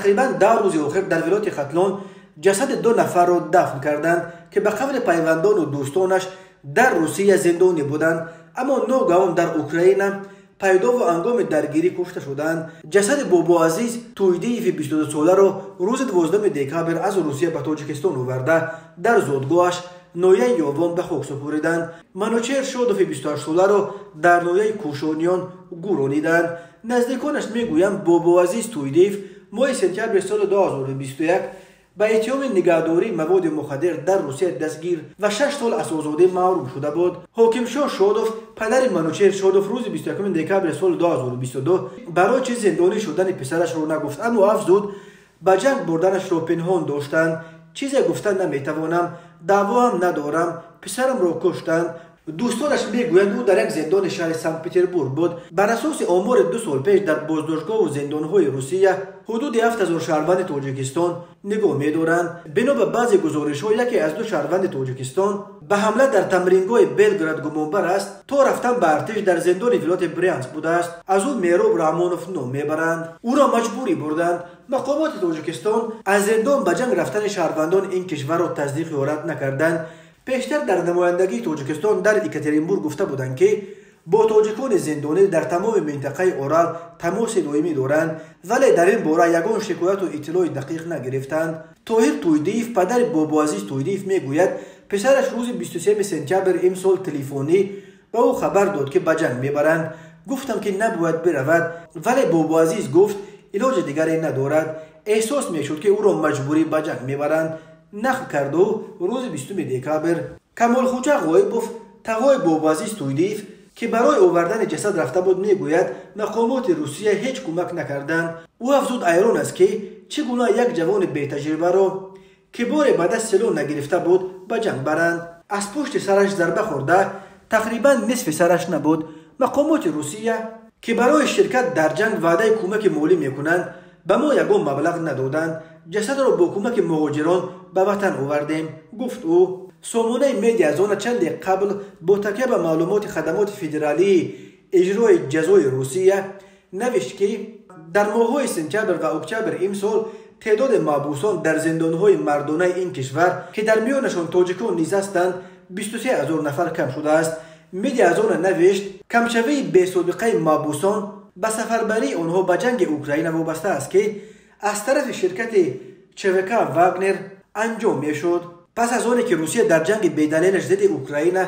تقریبا 10 روز آخر در ولایت ختلان جسد 2 نفر را دفن کردند که به قول پیوندان و دوستانش در روسیه زندانی بودند، اما ناگهان در اوکراین پیدا و انگام درگیری کشته شدند. جسد بابا عزیز تویدیف 22 ساله را روز 12 دکامبر از روسیه به تاجیکستان آورده در زادگاهش نویه یوان به خاک سپردند. منوچهر شادوف 28 ساله را در نویه کوشانیان گورانیدند. نزدیکانش میگویند بابا عزیز تویدیف ماه سپتامبر سال 2021 به اتهام نگهداری مواد مخدر در روسیه دستگیر و 6 سال از آزادی محروم شده بود. حاکم شاه شادوف پدر منوچهر شادوف روز 21 دکامبر سال 2022 برای چه زندانی شدن پسرش را نگفت، اما افزود به جنگ بردنش را پنهان داشتند. چیزی گفتن نمیتوانم، دعوا هم ندارم، پسرم را کشتند. دوستانش میگویند او در یک زندان شهر سنت پتربورگ بود. بر اساس آمار 2 سال پیش در بازداشتگاه و زندانهای روسیه حدود 7000 شهروند تاجیکستان نگاه می‌دارند. بنا به بعضی گزارش‌ها یکی از 2 شهروند تاجیکستان به حمله در تمرینگاه بلگراد گمانبر است. تا رفتن به ارتش در زندان ولایت برینسک بوده است. از او میراب رحمانوف نام میبرند. او را مجبوری بردند. مقامات تاجیکستان از زندان به جنگ رفتن شهروندان این کشور را تصدیق یا رد نکردند. پیشتر در نمایندگی تاجیکستان در اکاترینبورگ گفته بودند که با تاجیکان زندانی در تمام منطقه اورال تماس دائمی دارند، ولی در این باره یگان شکایت و اطلاع دقیق نگرفتند. طاهر تویدیف پدر بابا عزیز تویدیف میگوید پسرش روز 23 سپتامبر امسال تلفنی به او خبر داد که به جنگ میبرند. گفتم که نباید برود، ولی بابا عزیز گفت علاج دیگری ندارد. احساس میشد که او را مجبوری به جنگ میبرند. نقل کرد و روز 20 دکامبر کمال خوجا غایبوف تقای بابا عزیز تویدیف که برای آوردن جسد رفته بود میگوید مقامات روسیه هیچ کمک نکردند. او افزود ایران است که چگونه یک جوان بی تجربه را که بار به دست سلاح نگرفته بود به جنگ برند. از پشت سرش ضربه خورده تقریبا نصف سرش نبود. مقامات روسیه که برای شرکت در جنگ وعده کمک مالی میکنند به ما یگان مبلغ ندادند. جسد را با کمک مهاجران به وطن آوردیم، گفت او. سامانه مدیا از آن چند قبل با تکیه به معلومات خدمات فدرالی اجرای جزای روسیه نوشت که در ماه‌های سپتامبر و اکتبر امسال تعداد محبوسان در زندان‌های مردانه این کشور که در میانشان تاجیکان نیز هستند 23000 نفر کم شده است. مدیا از آن نوشت کمشوی بی سابقه محبوسان به سفربری آنها به جنگ اوکراین وابسته است که از طرف شرکت چوکا واگنر انجام میشد. پس از آنی که روسیه در جنگ بی‌دلیلش ضد اوکراین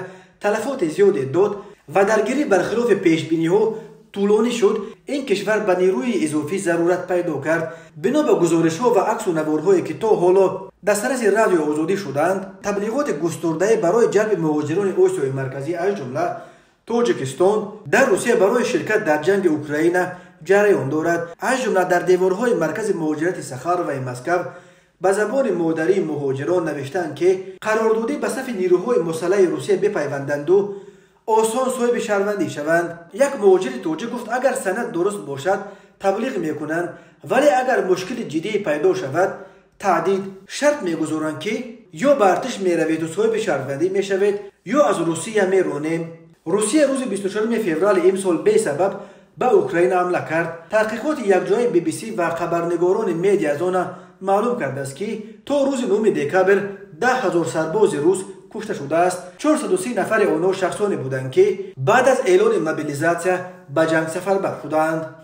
تلفات زیاد داد و درگیری برخلاف پیشبینی‌ها طولانی شد، این کشور به نیروی اضافی ضرورت پیدا کرد. بنا به گزارش‌ها و عکس و نوارهایی که تا حالا دسترس رادیو آزادی شدند، تبلیغات گسترده برای جلب مهاجران آسیای مرکزی از جمله تاجیکستان در روسیه برای شرکت در جنگ اوکراین جریان دارد. از جمله در دیوارهای مرکز مهاجرت سخار و مسکو به زبان مادری مهاجران نوشتند که قراردادی به صف نیروهای مسلح روسیه بپیوندند و آسان صاحب شهروندی شوند. یک مهاجر تاجیک گفت اگر سند درست باشد تبلیغ میکنند، ولی اگر مشکل جدی پیدا شود تعدید شرط میگذارند که یا به ارتش میروید و صاحب شهروندی میشوید یا از روسیه میرانیم. روسیه روز 24 فوریه امسال به سبب به اوکراین حمله کرد. تحقیقات یکجای بی بی سی و خبرنگاران مدیا از آن معلوم کرده است که تا روز 9 دکامبر 10,000 سرباز روس کشته شده است. 430 نفر آنها شخصانی بودند که بعد از اعلان موبیلیزاسیون به جنگ سفربر شدند.